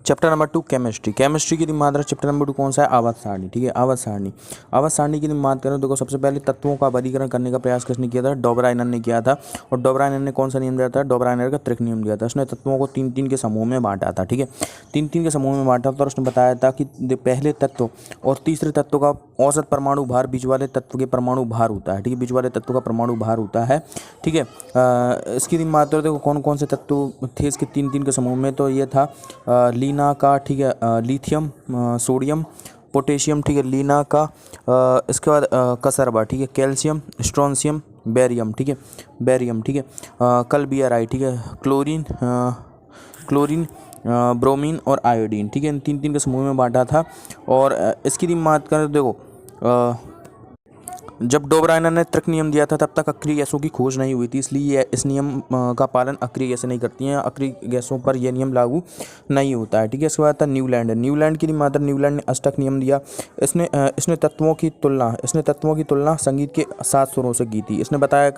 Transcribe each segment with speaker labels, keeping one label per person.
Speaker 1: Chapter number 2 chemistry. Chemistry की मात्रा chapter number 2 कौन सा है? आवर्त सारणी। ठीक है, आवर्त सारणी। आवर्त सारणी की बात करें, देखो सबसे पहले तत्वों का वर्गीकरण करने का प्रयास किसने किया था? डोबराइनर ने किया था। और डोबराइनर ने कौन सा नियम दिया था? डोबराइनर का त्रिक नियम दिया था। उसने तत्वों को 3-3 के समूह में बांटा था। ठीक है, 3-3 के समूह में बांटा था और उसने बताया था कि पहले तत्व और तीसरे तत्व का औसत परमाणु भार बीच वाले तत्व के परमाणु भार होता है। ठीक है, बीच वाले तत्व का परमाणु भार होता है। ठीक है, इसकी बात करें देखो कौन कौन से तत्व थे इसके 3-3 के समूह में, तो ये था लीना का, ठीक है, लिथियम, सोडियम, पोटेशियम, ठीक है, लीना का, इसके बाद कसरबा, ठीक है, कैल्शियम, स्ट्रोंशियम, बेरियम, ठीक है, बेरियम, ठीक है, कलबियराई, ठीक है, क्लोरीन, ब्रोमीन और आयोडीन। ठीक है, इन 3-3 के समूह में बांटा था। और इसकी बात करें तो देखो जब डोबराइनर ने त्रिक नियम दिया था तब तक अक्रिय गैसों की खोज नहीं हुई थी, इसलिए इस नियम का पालन अक्रिय गैसें नहीं करती हैं। अक्रिय गैसों पर यह नियम लागू नहीं होता है। ठीक है, इसके बाद था न्यूलैंड। न्यूलैंड की मात्र न्यूलैंड ने अष्टक नियम दिया। इसने तत्वों की तुलना संगीत के 7 सुरों से की थी। इसने बताया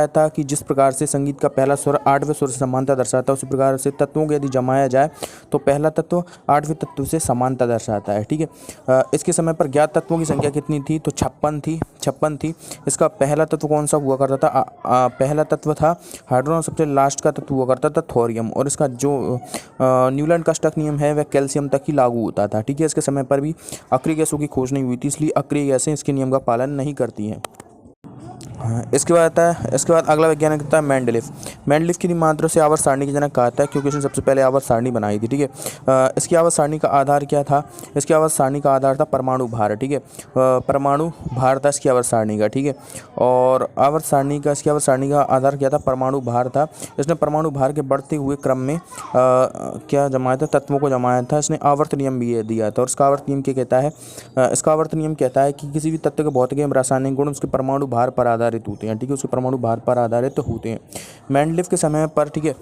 Speaker 1: था कि जिस प्रकार से संगीत का पहला स्वर 8वें स्वर से समानता दर्शाता है, उसी प्रकार से तत्वों को यदि जमाया जाए तो पहला तत्व 8वें तत्व से समानता दर्शाता है। ठीक है, इसके समय पर ज्ञात तत्वों की संख्या कितनी थी? तो 56 थी। इसका पहला तत्व कौन सा हुआ करता था? पहला तत्व था हाइड्रोजन, सबसे लास्ट का तत्व हुआ करता था थोरियम। और इसका जो न्यूलैंड का अष्टक नियम है वह कैल्शियम तक ही लागू होता था। ठीक है, इसके समय पर भी अक्रिय गैसों की खोज नहीं हुई थी, इसलिए अक्रिय गैसें इसके नियम का पालन नहीं करती हैं। इसके बाद अगला वैज्ञानिक था मेंडलीफ। मेंडलीफ की मात्रा से आवर्त सारणी की जनक कहा था क्योंकि उसने सबसे पहले आवर्त सारणी बनाई थी। ठीक है, इसकी आवर्त सारणी का आधार क्या था? इसकी आवर्त सारणी का आधार था परमाणु भार। ठीक है, परमाणु भार था इसकी आवर्त सारणी का। ठीक है, और इसकी आवर्त सारणी का आधार क्या था? परमाणु भार था। इसने परमाणु भार के बढ़ते हुए क्रम में क्या जमाया था? तत्वों को जमाया था। इसने आवर्त नियम भी दिया था। और इसका आवर्त नियम क्या कहता है? इसका आवर्त नियम कहता है कि किसी भी तत्व के भौतिक एवं रासायनिक गुण उसके परमाणु भार पर आधारित होते हैं। ठीक है, उसके परमाणु भार पर आधारित होते हैं। मेंडलीफ के समय पर, ठीक है,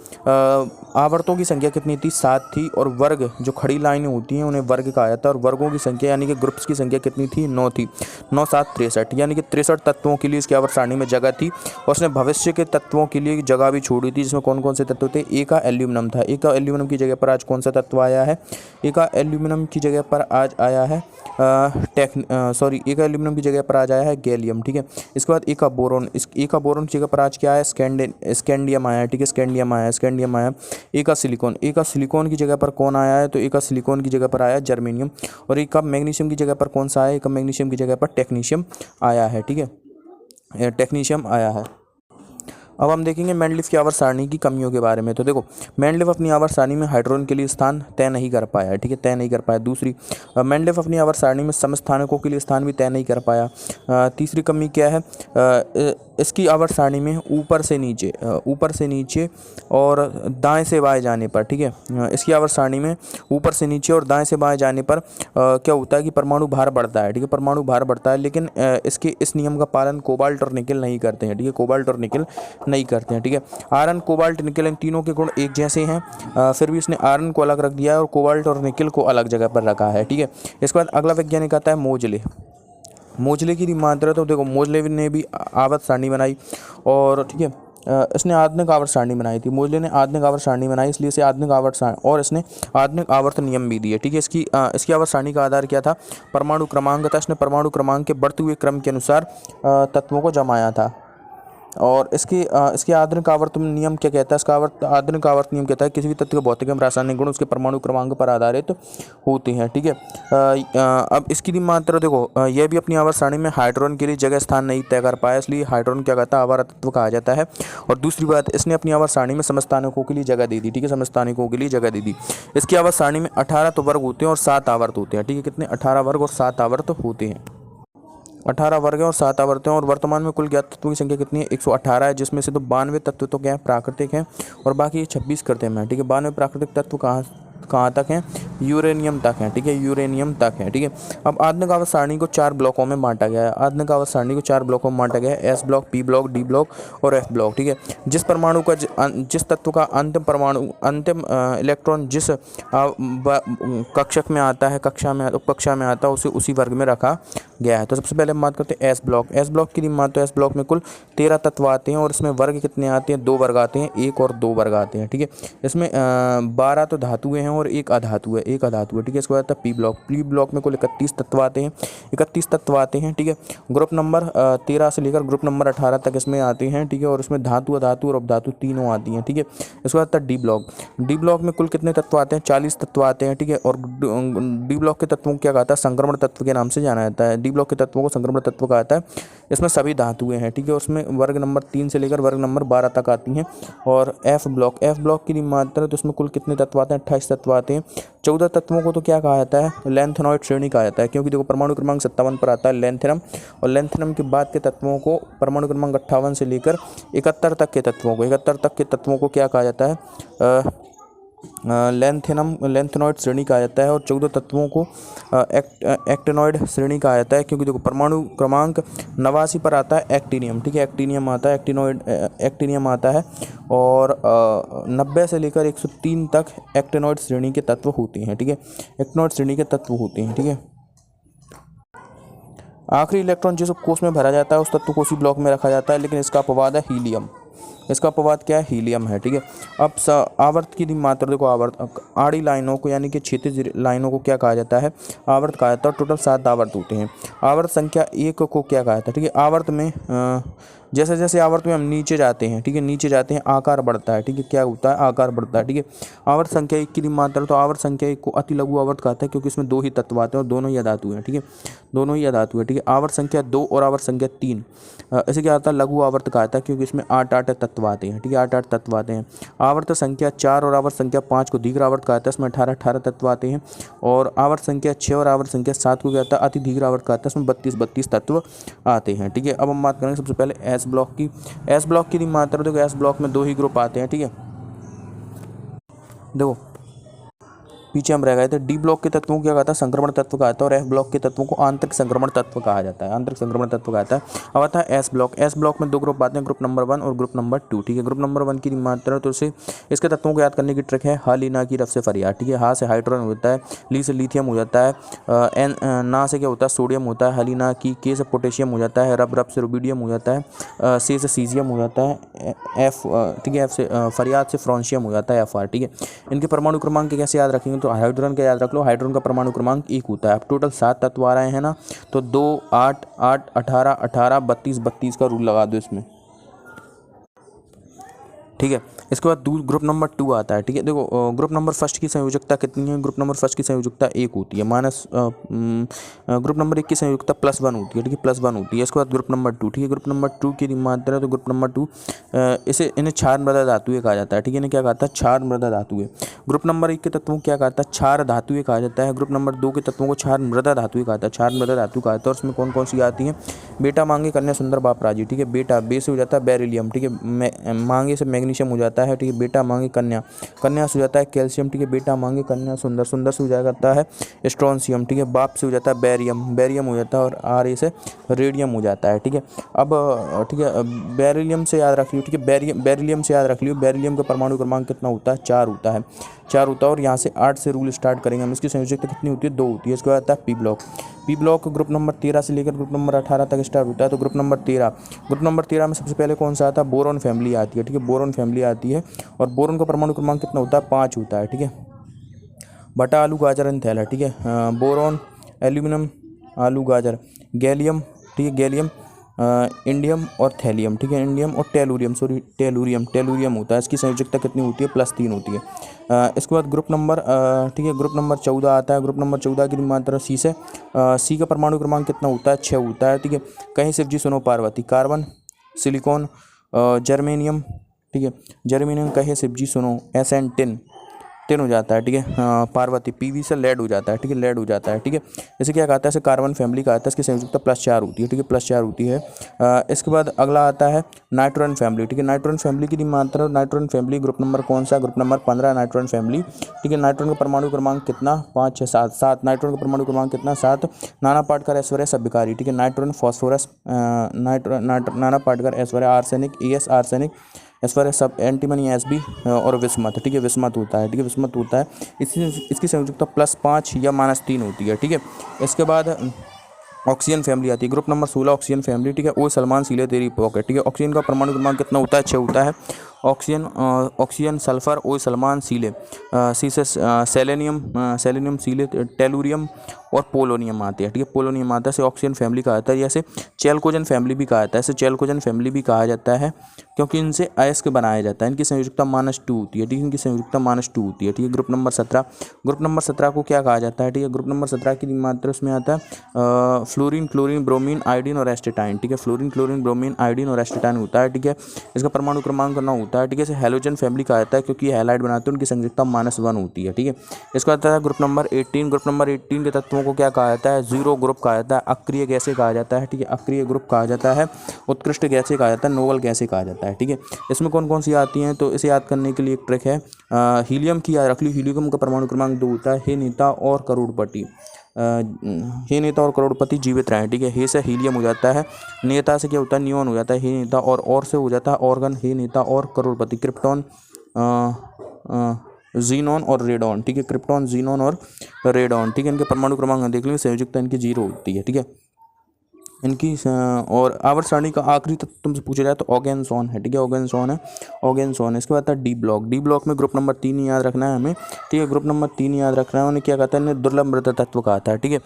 Speaker 1: आवर्तों की संख्या कितनी थी? 7 थी। और वर्ग जो खड़ी लाइनें होती हैं उन्हें वर्ग कहा जाता है। और वर्गों की संख्या यानी कि ग्रुप्स की संख्या कितनी थी? 9 थी। 9, 7, 63 यानी कि 63 तत्वों के लिए इसकी आवर्त सारणी में जगह थी। और उसने भविष्य के तत्वों के लिए जगह भी छोड़ी थी, जिसमें कौन कौन से तत्व थे? ए का एल्यूमिनियम था। ए का एल्यूमिनियम की जगह पर आज कौन सा तत्व आया है? ए का एल्यूमिनियम की जगह पर आज आया है ए का एल्यूमिनियम की जगह पर आज आया है गैलियम। ठीक है, इसके बाद ए का बोरोन। ए का बोरोन की जगह पर आज क्या है? स्कैंडियम आया है। ठीक है, स्कैंडियम आया। ए का सिलिकॉन की जगह पर कौन आया है? तो ए का सिलिकॉन की जगह पर आया है जर्मेनियम। और ए का मैग्नीशियम की जगह पर कौन सा आया? ए का मैग्नीशियम की जगह पर टेक्नीशियम आया है। ठीक है, टेक्नीशियम आया है। अब हम देखेंगे मेंडलीफ की आवर्त सारणी की कमियों के बारे में। तो देखो मेंडलीफ अपनी आवर्त सारणी में हाइड्रोजन के लिए स्थान तय नहीं कर पाया है। ठीक है, तय नहीं कर पाया। दूसरी, मेंडलीफ अपनी आवर्त सारणी में समस्थानिकों के लिए स्थान भी तय नहीं कर पाया। तीसरी कमी क्या है? इसकी आवर्त सारणी में ऊपर से नीचे और दाएं से बाएं जाने पर, ठीक है, इसकी आवर्त सारणी में ऊपर से नीचे और दाएं से बाएं जाने पर क्या होता है कि परमाणु भार बढ़ता है। ठीक है, परमाणु भार बढ़ता है, लेकिन इस नियम का पालन कोबाल्ट और निकल नहीं करते हैं। ठीक है, कोबाल्ट और निकल नहीं करते हैं। ठीक है, आयरन, कोबाल्ट, निकल इन तीनों के गुण एक जैसे हैं, फिर भी इसने आयरन को अलग रख दिया है और कोबाल्ट और निकल को अलग जगह पर रखा है। ठीक है, इसके बाद अगला वैज्ञानिक आता है मोजले की मात्रा। तो देखो मोजले ने भी आवर्त सारणी बनाई और, ठीक है, इसने आधुनिक आवर्त सारणी बनाई थी। मोजले ने आधुनिक आवर्त सारणी बनाई, इसलिए इसे आधुनिक आवर्त सारणी, और इसने आधुनिक आवर्त नियम भी दिए। ठीक है, इसकी आवर्त सारणी का आधार क्या था? परमाणु क्रमांक था। इसने परमाणु क्रमांक के बढ़ते हुए क्रम के अनुसार तत्वों को जमाया था। और इसके आधुनिक आवर्त नियम क्या कहता है? इसका आधुनिक आवर्त नियम कहता है किसी भी तत्व के भौतिक एवं रासायनिक गुण उसके परमाणु क्रमांक पर आधारित होते हैं। ठीक है, अब इसकी मात्रा देखो यह भी अपनी आवर्त सारणी में हाइड्रोजन के लिए जगह स्थान नहीं तय कर पाया, इसलिए हाइड्रोजन क्या कहता है? आवर्त तत्व कहा जाता है। और दूसरी बात, इसने अपनी आवर्त सारणी में समस्थानिकों के लिए जगह दे दी। ठीक है, समस्थानिकों के लिए जगह दे दी। इसकी आवर्त सारणी में 18 तो वर्ग होते हैं और 7 आवर्त होते हैं। ठीक है, कितने? 18 वर्ग और 7 आवर्त होते हैं। 18 वर्ग और 7 आवर्त हैं। और वर्तमान में कुल ज्ञात तत्वों की संख्या कितनी है? 118 है, जिसमें से तो 92 तत्व तो क्या है? प्राकृतिक हैं, और बाकी 26 कृत्रिम हैं। ठीक है, 92 प्राकृतिक तत्व कहाँ तक हैं? यूरेनियम तक हैं। ठीक है, यूरेनियम तक है। ठीक है, अब आधुनिक आवर्त सारणी को 4 ब्लॉकों में बांटा गया है। आधुनिक आवर्त सारणी को 4 ब्लॉकों में बांटा गया है, S block, P block, D block और एफ ब्लॉक। ठीक है, जिस तत्व का अंतिम इलेक्ट्रॉन जिस कक्षक में आता है, कक्षा में आता है, उसे उसी वर्ग में रखा गया है। तो सबसे पहले हम बात करते हैं एस ब्लॉक। एस ब्लॉक की बात, तो एस ब्लॉक में कुल 13 तत्व आते हैं और इसमें वर्ग कितने आते हैं, 2 वर्ग आते हैं, 1 और 2 वर्ग आते हैं। ठीक है, इसमें 12 तो धातुएं हैं और एक अधातु है, एक अधातु है। ठीक है, इसके बाद आता है पी ब्लॉक। पी ब्लॉक में कुल 31 तत्व आते हैं, 31 तत्व आते हैं। ठीक है, ग्रुप नंबर 13 से लेकर ग्रुप नंबर 18 तक इसमें आते हैं। ठीक है, और इसमें धातु, अधातु और अपधातु तीनों आती हैं। ठीक है, इसके बाद आता है डी ब्लॉक। डी ब्लॉक में कुल कितने तत्व आते हैं, 40 तत्व आते हैं। ठीक है, और डी ब्लॉक के तत्वों को क्या कहता है, संक्रमण तत्व के नाम से जाना जाता है। डी ब्लॉक के तत्वों को संक्रमण तत्व कहा जाता है। इसमें सभी धातुएं हैं। ठीक है, उसमें वर्ग नंबर 3 से लेकर वर्ग नंबर 12 तक आती हैं। और एफ ब्लॉक, एफ ब्लॉक की मात्रा, तो इसमें कुल कितने तत्व आते हैं, 28 तत्व आते हैं। 14 तत्वों को तो क्या कहा जाता है, लैंथेनॉइड श्रेणी कहा जाता है, क्योंकि देखो परमाणु क्रमांक 57 पर आता है लैंथेनम, और लैंथेनम के बाद के तत्वों को परमाणु क्रमांक 58 से लेकर 71 तक के तत्वों को, 71 तक के तत्वों को क्या कहा जाता है, लैंथेनॉइड श्रेणी कहा जाता है। और 14 तत्वों को एक्टिनॉइड श्रेणी कहा जाता है, क्योंकि देखो परमाणु क्रमांक 89 पर आता है एक्टिनियम। ठीक है, एक्टिनियम आता है, एक्टिनियम आता है। और 90 से लेकर 103 तक एक्टिनॉइड श्रेणी के तत्व होते हैं। ठीक है, एक्टिनॉइड श्रेणी के तत्व होते हैं। ठीक है, आखिरी इलेक्ट्रॉन जिस कोष में भरा जाता है उस तत्व को उसी ब्लॉक में रखा जाता है, लेकिन इसका अपवाद है हीलियम। इसका अपवाद क्या है, हीलियम है। ठीक है, अब आवर्त की मात्रा देखो, आवर्त आड़ी लाइनों को यानी कि क्षैतिज लाइनों को क्या कहा जाता है, आवर्त कहा जाता है। टोटल 7 आवर्त होते हैं। आवर्त संख्या 1 को क्या कहा जाता है। ठीक है, आवर्त में जैसे जैसे आवर्त में हम नीचे जाते हैं, ठीक है, नीचे जाते हैं आकार बढ़ता है। ठीक है, क्या होता है, आकार बढ़ता है। ठीक है, आवर्त संख्या 1 की मात्रा, तो आवर्त संख्या 1 को अति लघु आवर्त कहता है, क्योंकि इसमें 2 ही तत्व आते हैं और दोनों ही अधातु हैं। ठीक है, दोनों ही अधातु है। ठीक है, आवर्त संख्या 2 और आवर्त संख्या 3 इसे क्या आता है, लघु आवर्त कहता है, क्योंकि इसमें 8 तत्व आते हैं। ठीक है, 8 तत्व आते हैं। आवर्त संख्या 4 और आवर्त संख्या 5 को दीर्घ आवर्त कहता है, इसमें 18 तत्व आते हैं। और आवर्त संख्या 6 और आवर्त संख्या 7 को क्या आता है, अति दीर्घ आवर्त कहता है, इसमें 32 तत्व आते हैं। ठीक है, अब हम बात करेंगे सबसे पहले एस ब्लॉक की। एस ब्लॉक की मात्रा देखो, एस ब्लॉक में 2 ही ग्रुप आते हैं। ठीक है, देखो पीछे हम रह गए थे। डी ब्लॉक के तत्वों को क्या कहता है, संक्रमण तत्व कहा जाता है। और एफ ब्लॉक के तत्वों को आंतरिक संक्रमण तत्व कहा जाता है, आंतरिक संक्रमण तत्व कहा जाता है। अब आता है एस ब्लॉक। एस ब्लॉक में 2 ग्रुप आते हैं, ग्रुप नंबर 1 और ग्रुप नंबर 2। ठीक है, ग्रुप नंबर 1 की मात्रा, तो इसे इसके तत्वों को याद करने की ट्रिक है, हा लीना की रफ से फरियाद। ठीक है, हा से हाइड्रोजन होता है, ली से लिथियम हो जाता है, एन ना से क्या होता है, सोडियम होता है, हलीना की के से पोटेशियम हो जाता है, रब से रुबिडियम हो जाता है, से सीजियम हो जाता है, एफ ठीक है, एफ से फरियाद से फ्रांशियम हो जाता है, एफ आर। ठीक है, इनके परमाणु क्रमांक कैसे याद रखेंगे, तो हाइड्रोजन का याद रख लो, हाइड्रोजन का परमाणु क्रमांक 1 होता है। अब टोटल 7 तत्व आ रहे हैं ना, तो 2 8 8 18 18 32 32 का रूल लगा दो इसमें। ठीक है, इसके बाद ग्रुप नंबर 2 आता है। ठीक है, देखो ग्रुप नंबर फर्स्ट की संयोजकता कितनी है, ग्रुप नंबर फर्स्ट की संयोजकता 1 होती है, माइनस ग्रुप नंबर 1 की संयोजकता +1 होती है। ठीक है, +1 होती है। इसके बाद ग्रुप नंबर 2। ठीक है, ग्रुप नंबर 2 की मात्रा, तो ग्रुप नंबर 2 इन्हें क्षार मृदा धातुएं कहा जाता है। ठीक है, इन्हें क्या कहता है, क्षार मृदा धातुएं। ग्रुप नंबर 1 के तत्वों को क्या कहता है, क्षार धातुएं कहा जाता है। ग्रुप नंबर 2 के तत्वों को क्षार मृदा धातुएं कहता है, क्षार मृदा धातु कहा जाता है। और उसमें कौन कौन सी आती हैं, बेटा मांगे, कन्या सुंदर, बापराजी। ठीक है, बेटा बे से हो जाता है बेरिलियम। ठीक है, मांगे से मैग्नीशियम हो जाता है। ठीक है, बेटा मांगे कन्या, कन्या से हो जाता है कैल्शियम। ठीक है, बेटा मांगे कन्या सुंदर, सुंदर से हो जाता है स्ट्रोंशियम। ठीक है, बाप से हो जाता है बैरियम, बैरियम हो जाता है। और आर ए से रेडियम हो जाता है। ठीक है, अब ठीक है, बेरिलियम से याद रख लियो। ठीक है, बेरिलियम से याद रख लियो, बेरिलियम का परमाणु क्रमांक कितना होता है, 4 होता है, 4 होता है। और यहाँ से 8 से रूल स्टार्ट करेंगे हम। इसकी संयोजकता कितनी होती है, 2 होती है। इसके बाद आता है P block. P block group number 13 से लेकर ग्रुप नंबर 18 तक स्टार्ट होता है। तो ग्रुप नंबर 13 में सबसे पहले कौन सा आता है, बोरॉन फैमिली आती है। ठीक है, बोरॉन फैमिली आती है। और बोरॉन का परमाणु क्रमांक कितना होता है, 5 होता है। ठीक है, बटा आलू गाजर एंड थैला। ठीक है, बोरॉन, एल्यूमिनियम, आलू गाजर, गैलियम। ठीक है, गैलियम, इंडियम और थैलियम। ठीक है, इंडियम और टेलूरियम होता है। इसकी संयोजकता कितनी होती है, +3 होती है। इसके बाद ग्रुप नंबर ठीक है, ग्रुप नंबर 14 आता है। ग्रुप नंबर 14 की मात्रा सी से, सी का परमाणु क्रमांक कितना होता है, 6 होता है। ठीक है, कहीं शिव जी सुनो पार्वती, कार्बन, सिलिकॉन, जर्मेनियम। ठीक है, जर्मेनियम कहे शिव जी सुनो, SN टिन हो जाता है। ठीक है, पार्वती, PV से लेड हो जाता है। ठीक है, लेड हो जाता है। ठीक है, इसे क्या कहता है, इसे कार्बन फैमिली कहता है। इसकी संयोजकता +4 होती है। ठीक है, +4 होती है। इसके बाद अगला आता है नाइट्रोजन फैमिली। ठीक है, नाइट्रोजन फैमिली की मात्रा, नाइट्रोजन फैमिली ग्रुप नंबर कौन सा, ग्रुप नंबर 15 नाइट्रोजन फैमिली। ठीक है, नाइट्रोजन का परमाणु क्रमांक कितना, 5 6 7 7। नाइट्रोजन का परमाणु क्रमांक कितना, 7। नाना पाटकर ऐश्वर्य सभ्यकारी। ठीक है, नाइट्रोजन, फॉस्फोरस, नाना पाटकर ऐश्वर्य, आर्सेनिक, ES आर्सेनिक, ऐश्वर्य सब, एंटीमनी SB और विस्मत। ठीक है, विस्मत होता है। ठीक है, विस्मत होता है। इसकी संयोजकता +5 या -3 होती है। ठीक है, इसके बाद ऑक्सीजन फैमिली आती है। ग्रुप नंबर 16 ऑक्सीजन फैमिली, ठीक है। ओ सलमान सीले तेरी पॉकेट, ठीक है। ऑक्सीजन का परमाणु क्रमांक कितना होता है? 6 होता है। ऑक्सीजन सल्फर ओ सलमान सीले, सी से सेलेनियम सीले टेलुरियम और पोलोनियम आते हैं, ठीक है। पोलोनियम आता है, इसे ऑक्सीजन फैमिली कहा जाता है। जैसे चेल्कोजन फैमिली भी कहा जाता है, इसे चेल्कोजन फैमिली भी कहा जाता है क्योंकि इनसे अयस्क बनाया जाता है। इनकी संयुजकता -2 होती है, ठीक है। इनकी संयुजकता -2 होती है, ठीक है। ग्रुप नंबर 17 को क्या कहा जाता है? ठीक है, ग्रुप नंबर 17 की मात्रा उसमें आता है फ्लोरीन, क्लोरीन, ब्रोमीन, आयोडीन और एस्टेटाइन, ठीक है। फ्लोरीन, क्लोरीन, ब्रोमीन, आयोडीन और एस्टेटाइन होता है, ठीक है। इसका परमाणु क्रमांक करना होता है, ठीक है। इसे हैलोजन फैमिली कहा जाता है क्योंकि ये हैलाइड बनाते हैं, उनकी संयुजकता -1 होती है, ठीक है। इसका आता है ग्रुप नंबर 18। ग्रुप नंबर 18 के तत्वों को क्या कहा जाता है? जीरो ग्रुप कहा जाता है, अक्रिय गैसें कहा जाता है, ठीक है। अक्रिय ग्रुप कहा जाता है, उत्कृष्ट गैसें कहा जाता है, नोबल गैसें कहा जाता है, ठीक है। इसमें कौन कौन सी आती हैं? तो इसे याद करने के लिए एक ट्रिक है, हीलियम की याद रख ली। हीलियम का परमाणु क्रमांक 2 होता है। हे नेता और करोड़पति, हे नेता और करोड़पति जीवित रहे, ठीक है। हे से हीलियम हो जाता है, नेता से क्या होता है? नियॉन हो जाता है। हे नेता और से हो जाता है ऑर्गन। हे नेता और करोड़पति, क्रिप्टॉन, जीनॉन और रेडॉन, ठीक है। क्रिप्टॉन, जीनॉन और रेडॉन, ठीक है। इनके परमाणु क्रमांक देख लेंगे, संयोजकता इनकी 0 होती है, ठीक है। इनकी और आवर्त सारणी का आखिरी तत्व तुमसे पूछा जाए तो ऑर्गेनसॉन है, ठीक है। ऑर्गेनसॉन है, ऑर्गेनसॉन है। इसके बाद आता है डी ब्लॉक। डी ब्लॉक में ग्रुप नंबर 3 याद रखना है हमें, ठीक है। ग्रुप नंबर 3 याद रखना है। उन्हें क्या कहता है? इन्हें दुर्लभ मृदा तत्व कहता है, ठीक है।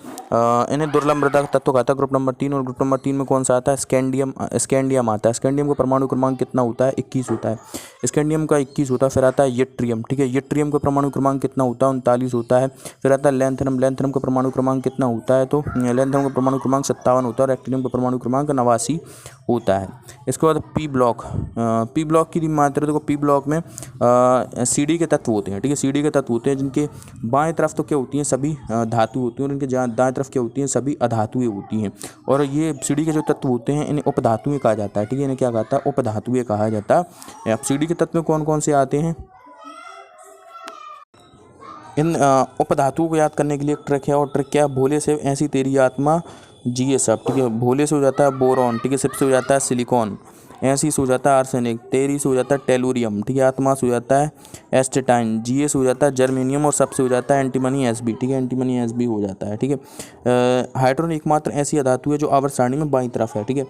Speaker 1: इन्हें दुर्लभ मृदा तत्व कहता है ग्रुप नंबर 3। और ग्रुप नंबर 3 में कौन सा आता है? स्कैंडियम आता है। स्कैंडियम का परमाणु क्रमांक कितना होता है? 21 होता है। स्कैंडियम का 21 होता है। फिर आता है यट्रियम, ठीक है। यट्रियम का परमाणु क्रमांक कितना होता है? 39 होता है। फिर आता है लैंथनम। लैंथनम का परमाणु क्रमांक कितना होता है? तो लैंथनम का परमाणु क्रमांक 57 होता है। और एक्टिनियम का परमाणु क्रमांक 89 होता है। इसके बाद पी ब्लॉक। पी ब्लॉक की मात्रा देखो, पी ब्लॉक में सीडी के तत्व होते हैं, ठीक है। सीडी के तत्व होते हैं जिनके बाएं तरफ तो क्या होती हैं? सभी धातु होती हैं, और इनके दाएं तरफ क्या होती हैं? सभी अधातुएं होती हैं। और ये सीडी के जो तत्व होते हैं इन्हें उपधातुएं कहा जाता है, ठीक है। इन्हें क्या कहता है? उपधातुएं कहा जाता है। अब सीडी के तत्व में कौन कौन से आते हैं? इन उपधातुओं को याद करने के लिए एक ट्रिक है, और ट्रिक क्या है? भोले से ऐसी तेरी आत्मा जिए सब, ठीक है। भोले से हो जाता है बोरॉन, ठीक है। सिप से हो जाता है सिलिकॉन, ऐसी से हो जाता है आर्सेनिक, तेरी से हो जाता है टेलुरियम, ठीक है। आत्मा से हो जाता है एस्टेटाइन, जीए से हो जाता है जर्मेनियम, और सबसे हो जाता है एंटीमनी एसबी, ठीक है। एंटीमनी एसबी हो जाता है, ठीक है। हाइड्रोजन एकमात्र ऐसी अधातु है जो आवर्त सारणी में बाईं तरफ है, ठीक है।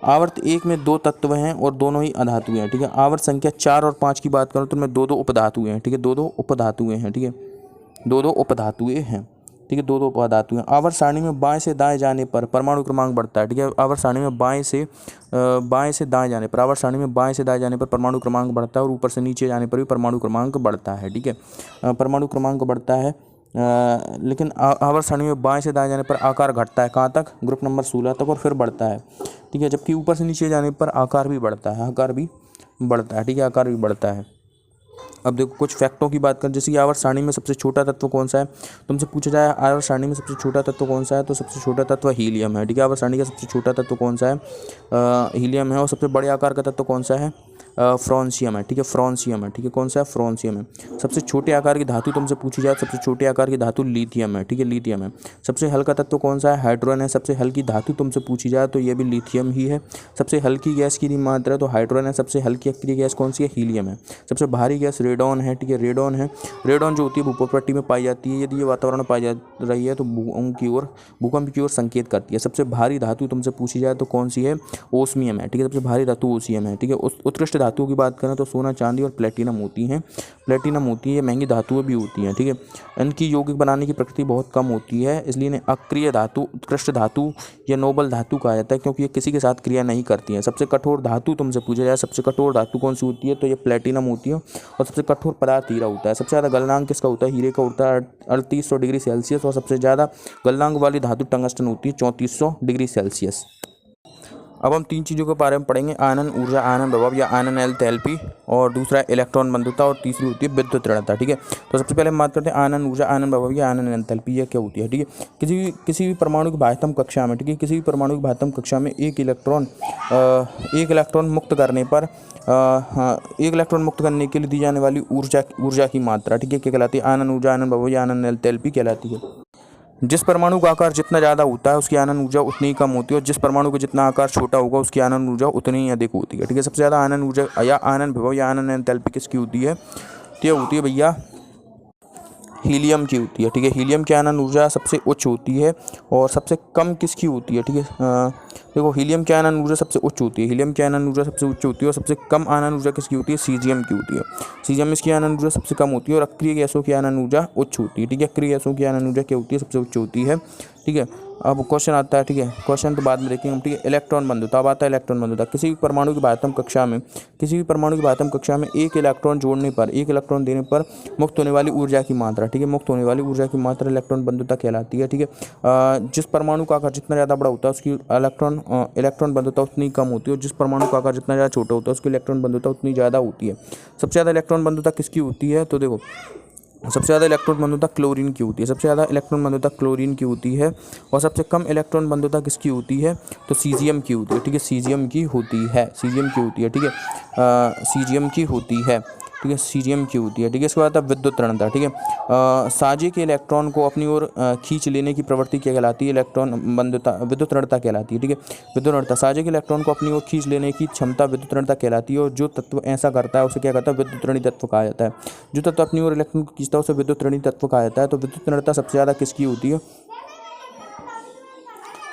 Speaker 1: आवर्त 1 में 2 तत्व हैं और दोनों ही अधातुएं हैं, ठीक है। आवर्त संख्या 4 और 5 की बात करूँ तो उनमें 2-2 उपधातुएं हैं, ठीक है। 2-2 उपधातुएं हैं, ठीक है। 2-2 उपधातुएं हैं, ठीक है। 2-2 उपधातुएं। आवर्त सारणी में बाएं से दाएं जाने पर परमाणु क्रमांक बढ़ता है, ठीक है। आवर्त सारणी में बाएं से दाएं जाने पर, आवर्त सारणी में बाएं से दाएं जाने पर परमाणु क्रमांक बढ़ता है, और ऊपर से नीचे जाने पर भी परमाणु क्रमांक बढ़ता है, ठीक है। परमाणु क्रमांक बढ़ता है, लेकिन आवर्त सारणी में बाएं से दाएं जाने पर आकार घटता है। कहाँ तक? ग्रुप नंबर 16 तक, और फिर बढ़ता है, ठीक है। जबकि ऊपर से नीचे जाने पर आकार भी बढ़ता है, आकार भी बढ़ता है, ठीक है। आकार भी बढ़ता है। अब देखो कुछ फैक्टों की बात करें, जैसे कि आवर्त सारणी में सबसे छोटा तत्व कौन सा है? तुमसे पूछा जाए आवर्त सारणी में सबसे छोटा तत्व कौन सा है, तो सबसे छोटा तत्व हीलियम है, ठीक है। आवर्त सारणी का सबसे छोटा तत्व कौन सा है? हीलियम है। और सबसे बड़े आकार का तत्व कौन सा है? फ्रांसियम है, ठीक है। फ्रांसियम है, ठीक है। कौन सा है? फ्रांसियम है। सबसे छोटे आकार की धातु तुमसे पूछी जाए, सबसे छोटे आकार की धातु लिथियम है, ठीक है। लिथियम है। सबसे हल्का तत्व कौन सा है? हाइड्रोजन है। सबसे हल्की धातु तुमसे पूछी जाए तो ये भी लिथियम ही है। सबसे हल्की गैस की मात्रा तो हाइड्रोजन है। सबसे हल्की अक्रिय गैस कौन सी है? हीलियम है। सबसे भारी गैस रेडॉन है, ठीक है। रेडॉन है। रेडॉन जो होती है भूपटपट्टी में पाई जाती है। यदि ये वातावरण में पाई जा रही है तो भूकंप की ओर संकेत करती है। सबसे भारी धातु तुमसे पूछी जाए तो कौन सी है? ओस्मियम है, ठीक है। सबसे भारी धातु ओसियम है, ठीक है। उत्कृष्ट धातुओं की बात करें तो सोना, चांदी और प्लेटिनम होती हैं। प्लेटिनम होती है, महंगी धातुएं भी होती हैं, ठीक है। इनकी यौगिक बनाने की प्रकृति बहुत कम होती है, इसलिए इन्हें अक्रिय धातु, उत्कृष्ट धातु या नोबल धातु कहा जाता है, क्योंकि ये किसी के साथ क्रिया नहीं करती हैं। सबसे कठोर धातु तुमसे पूछा जाए, सबसे कठोर धातु कौन सी होती है, तो ये प्लेटिनम होती है। और सबसे कठोर पदार्थ हीरा होता है। सबसे ज़्यादा गलनांक किसका होता है? हीरे का होता है 3800 डिग्री सेल्सियस। और सबसे ज़्यादा गलनांक वाली धातु टंगस्टन होती है 3400 डिग्री सेल्सियस। अब हम 3 चीज़ों के बारे में पढ़ेंगे, आनन ऊर्जा, आनन विभव या आनन एंथैल्पी, और दूसरा इलेक्ट्रॉन बंधुता, और तीसरी होती है विद्युत ऋणता, ठीक है। तो सबसे पहले हम बात करते हैं आनन ऊर्जा, आनन विभव या आनन एंथैल्पी, यह क्या होती है, ठीक है। किसी भी परमाणु की बाह्यतम कक्षा में, ठीक है, किसी भी परमाणु की बाह्यतम कक्षा में एक इलेक्ट्रॉन मुक्त करने पर एक इलेक्ट्रॉन मुक्त करने के लिए दी जाने वाली ऊर्जा की मात्रा, ठीक है, क्या कहलाती है? आनन ऊर्जा, आनन विभव या आनन एंथैल्पी कहलाती है। जिस परमाणु का आकार जितना ज़्यादा होता है उसकी आनन ऊर्जा उतनी ही कम होती है, और जिस परमाणु का जितना आकार छोटा होगा उसकी आनन ऊर्जा उतनी ही अधिक होती है, ठीक है। सबसे ज़्यादा आनन ऊर्जा या आनन विभव या आनन एंथैल्पी किसकी होती है? तो यह होती है भैया हीलियम की होती है। ठीक है, हीलियम की आयनन ऊर्जा सबसे उच्च होती है और सबसे कम किसकी होती है? ठीक है, देखो हीलियम की आयनन ऊर्जा सबसे उच्च होती है, हीलियम की आयनन ऊर्जा सबसे उच्च होती है और सबसे कम आयनन ऊर्जा किसकी होती है? सीजियम की होती है। सीजियम इसकी आयनन ऊर्जा सबसे कम होती है और अक्रिय गैसों की आयनन ऊर्जा उच्च होती है। ठीक है, अक्रिय गैसों की आयनन ऊर्जा क्या होती है? सबसे उच्च होती है। ठीक है, अब क्वेश्चन आता है। ठीक है, क्वेश्चन तो बाद में देखेंगे हम। ठीक है, इलेक्ट्रॉन बंधुता। अब आता है इलेक्ट्रॉन बंधुता। किसी भी परमाणु की बाह्यतम कक्षा में एक इलेक्ट्रॉन जोड़ने पर, एक इलेक्ट्रॉन देने पर मुक्त होने वाली ऊर्जा की मात्रा। ठीक है, मुक्त होने वाली ऊर्जा की मात्रा इलेक्ट्रॉन बंधुता कहलाती है। ठीक है, जिस परमाणु का आकार जितना ज़्यादा बड़ा होता है उसकी इलेक्ट्रॉन बंधुता उतनी कम होती है और जिस परमाणु का आकार जितना ज़्यादा छोटा होता है उसकी इलेक्ट्रॉन बंधुता उतनी ज़्यादा होती है। सबसे ज़्यादा इलेक्ट्रॉन बंधुता किसकी होती है? तो देखो, सबसे ज़्यादा इलेक्ट्रॉन बंधुता क्लोरीन की होती है। सबसे ज़्यादा इलेक्ट्रॉन बंधुता क्लोरीन की होती है और सबसे कम इलेक्ट्रॉन बंधुता किसकी होती है? तो सीजियम की होती है। ठीक है, सीजियम की होती है, सीजियम की होती है। ठीक है, सीजियम की होती है। ठीक है, सीजियम की होती है। ठीक है, इसके बाद आता है विद्युत ऋणता। ठीक है, साझे के इलेक्ट्रॉन को अपनी ओर खींच लेने की प्रवृत्ति क्या कहलाती है? इलेक्ट्रॉन बंधुता, विद्युत ऋणता कहलाती है। ठीक है, विद्युत ऋणता, साझे के इलेक्ट्रॉन को अपनी ओर खींच लेने की क्षमता विद्युत ऋणता कहलाती है और जो तत्व ऐसा करता है उसे क्या कहता है? विद्युत ऋणी तत्व कहा जाता है। जो तत्व अपनी ओर इलेक्ट्रॉन को खींचता है उसे विद्युत ऋणी तत्व कहा जाता है। तो विद्युत ऋणता सबसे ज़्यादा किसकी होती है?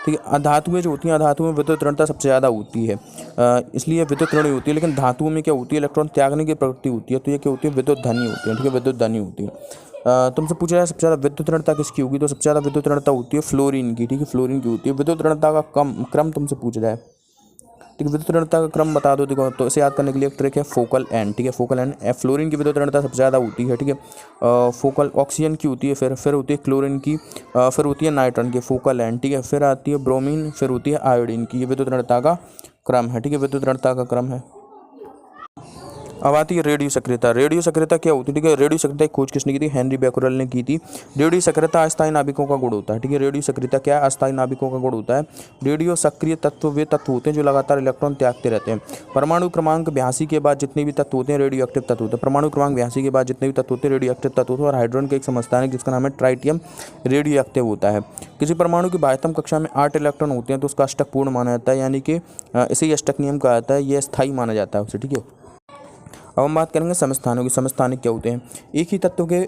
Speaker 1: ठीक है, धातुएं जो होती हैं, धातुओं में विद्युत ऋणता सबसे ज़्यादा होती है, इसलिए विद्युत ऋणी होती है। लेकिन धातुओं में क्या होती है? इलेक्ट्रॉन त्यागने की प्रवृत्ति होती है, तो ये क्या होती है? विद्युत धनी होती है। ठीक है, विद्युत धनी होती है। तुमसे पूछा जाए सबसे ज़्यादा विद्युत ऋणता किसकी होगी? तो सबसे ज़्यादा विद्युत ऋणता होती है फ्लोरीन की। ठीक है, फ्लोरीन की होती है। विद्युत ऋणता का क्रम तुमसे पूछ रहा है। ठीक है, विद्युत ऋणता का क्रम बता दो। देखो, तो इसे याद करने के लिए एक ट्रिक है, फोकल एंड। ठीक है, फोकल एंड। फ्लोरीन की विद्युत ऋणता सबसे ज़्यादा होती है। ठीक है, फोकल ऑक्सीजन की होती है, फिर होती है क्लोरीन की, फिर होती है नाइट्रॉन की, फोकल एंड। ठीक है, फिर आती है ब्रोमीन, फिर होती है आयोडीन की। ये विद्युत ऋणता का क्रम है। ठीक है, विद्युत ऋणता का क्रम है। अब आती है रेडियो सक्रियता। रेडियो सक्रियता क्या होती है? ठीक है, रेडियो सक्रियता की खोज किसने की थी? हेनरी बैक्यूरेल ने की थी। रेडियो सक्रियता अस्थायी नाभिकों का गुण होता है। ठीक है, रेडियो सक्रियता क्या है? अस्थायी नाभिकों का गुण होता है। रेडियो सक्रिय तत्व वे तत्व होते हैं जो लगातार इलेक्ट्रॉन त्यागते रहते हैं। परमाणु क्रमांक 82 के बाद जितने भी तत्व होते हैं रेडियो एक्टिव तत्व होते हैं। परमाणु क्रमांक 82 के बाद जितने भी तत्व होते हैं रेडियो एक्टिव तत्व होते हैं और हाइड्रोजन का एक समस्थान है जिसका नाम है ट्राइटियम, रेडियो एक्टिव होता है। किसी परमाणु की बाह्यतम कक्षा में 8 इलेक्ट्रॉन होते हैं तो उसका अष्टक पूर्ण माना जाता है, यानी कि इसे अष्टक नियम कहा जाता है, यह स्थायी माना जाता है उसे। ठीक है, अब हम बात करेंगे समस्थानों की। समस्थानिक क्या होते हैं? एक ही तत्व के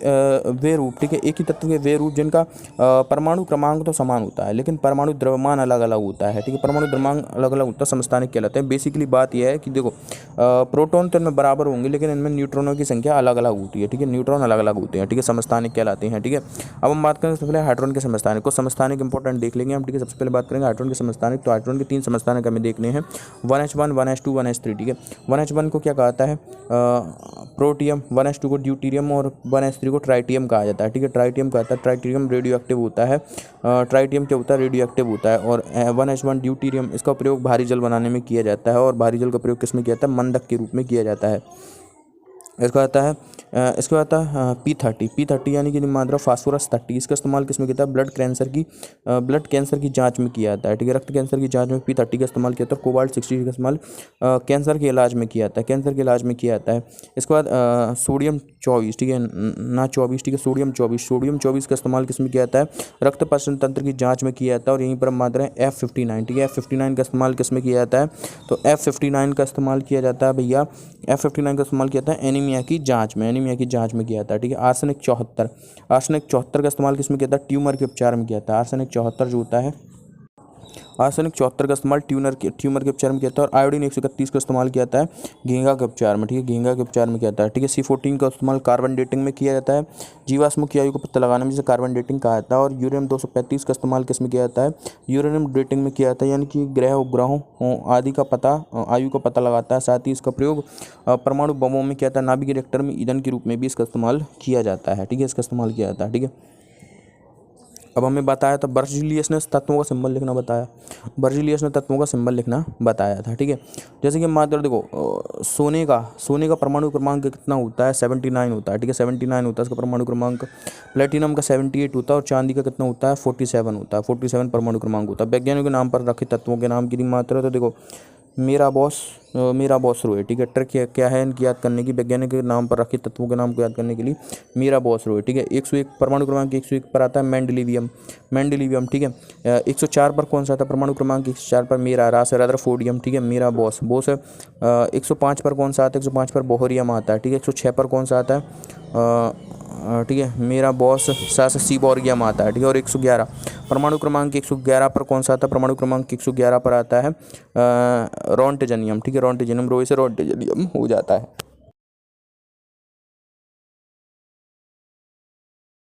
Speaker 1: वे रूप। ठीक है, एक ही तत्व के वे रूप जिनका परमाणु क्रमांक तो समान होता है लेकिन परमाणु द्रव्यमान अलग अलग होता है। ठीक है, परमाणु द्रव्यमान अलग अलग होता है, समस्थानिक कहलाते हैं। बेसिकली बात यह है कि देखो, प्रोटॉन तो इनमें बराबर होंगे लेकिन इनमें न्यूट्रॉनों की संख्या अलग अलग होती है। ठीक है, न्यूट्रॉन अलग अलग होते हैं। ठीक है, समस्थानिक कहलाते हैं। ठीक है, अब हम बात करें सबसे पहले हाइड्रोजन के समस्थानिक को। समस्थानिक इंपॉर्टेंट देख लेंगे हम। ठीक है, सबसे पहले बात करेंगे हाइड्रोजन के समस्थानिक। तो हाइड्रोजन के 3 समस्थानिक हमें देखने हैं, 1h1, 1h2, 1h3। ठीक है, 1h1 को क्या कहता है? प्रोटियम, 1h2 को ड्यूटीरियम और 1h3 को ट्राइटियम कहा जाता है। ठीक है, ट्राइटियम कहता है, ट्राइटियम रेडियो एक्टिव होता है। ट्राइटियम क्या होता है? रेडियो एक्टिव होता है। और 1h1 ड्यूटीरियम, इसका प्रयोग भारी जल बनाने में किया जाता है और भारी जल का प्रयोग किस में किया जाता है? मंदक के रूप में किया जाता है। इसका आता है P30 यानी कि मात्रा फास्फोरस 30। इसका इस्तेमाल किस में किया जाता है? ब्लड कैंसर की जांच में किया जाता है। ठीक है, रक्त कैंसर की जांच में P30 का इस्तेमाल किया जाता है। कोबाल्ट 60 का इस्तेमाल कैंसर के इलाज में किया जाता है, कैंसर के इलाज में किया जाता है। इसके बाद सोडियम 24। ठीक है, ना 24। ठीक है, सोडियम 24 का इस्तेमाल किस में किया जाता है? रक्त पाचन तंत्र की जाँच में किया जाता है। और यहीं पर मात्रा है F59। ठीक है, F59 का इस्तेमाल किस में किया जाता है? तो F59 का इस्तेमाल किया जाता है भैया, F59 का इस्तेमाल किया जाता है एनीमिया की जांच में किया जाता है। ठीक है, आर्सेनिक 74 का इस्तेमाल किस में किया जाता है? ट्यूमर के उपचार में किया जाता है। आर्सेनिक 74 जो होता है, आर्सेनिक 74 का इस्तेमाल ट्यूमर के उपचार में किया जाता है। और आयोडीन 131 का इस्तेमाल किया जाता है घेंगा के उपचार में। ठीक है, घेंगा के उपचार में किया जाता है। ठीक है, C14 का इस्तेमाल कार्बन डेटिंग में किया जाता है, जीवाश्मों की आयु को पता लगाने में, जिसे कार्बन डेटिंग कहा जाता है। और यूरेनियम 235 का इस्तेमाल किस में किया जाता है? यूरेनियम डेटिंग में किया जाता है, यानी कि ग्रह उपग्रहों आदि का पता, आयु का पता लगाता है। साथ ही इसका प्रयोग परमाणु बमों में किया जाता है, नाभिकीय रिएक्टर में ईंधन के रूप में भी इसका इस्तेमाल किया जाता है। ठीक है, इसका इस्तेमाल किया जाता है। ठीक है, अब हमें बताया था बर्जीलियस ने तत्वों का सिंबल लिखना बताया, बर्जीलियस ने तत्वों का सिंबल लिखना बताया था। ठीक है, जैसे कि मात्र देखो, सोने का परमाणु क्रमांक कितना होता है? 79 होता है। ठीक है, 79 होता है इसका परमाणु क्रमांक। प्लेटिनम का 78 होता है और चांदी का कितना होता है? 47 होता है। 47 परमाणु क्रमांक होता है। वैज्ञानिकों के नाम पर रखे तत्वों के नाम की मात्रा, तो देखो मेरा बॉस रोए। ठीक है, ट्रिक क्या है इनकी याद करने की? वैज्ञानिक के नाम पर रखे तत्वों के नाम को याद करने के लिए मेरा बॉस रोए। ठीक है, 101 परमाणु क्रमांक 101 पर आता है मेंडेलिवियम। ठीक है, 104 पर कौन सा आता है परमाणु क्रमांक? 104 पर मेरा रदरफोर्डियम। ठीक है, मेरा बॉस है। 105 पर कौन सा आता है? 105 पर बोहरियम आता है। ठीक है, 106 पर कौन सा आता है? ठीक है, मेरा बॉस सासा सीबोर्गियम आता है, ठीक है। और 111 परमाणु क्रमांक 111 पर कौन सा आता है? परमाणु क्रमांक 111 पर आता है रोंटेजेनियम, ठीक है। रोंटेजेनियम, रो से रोंटेजेनियम हो जाता है।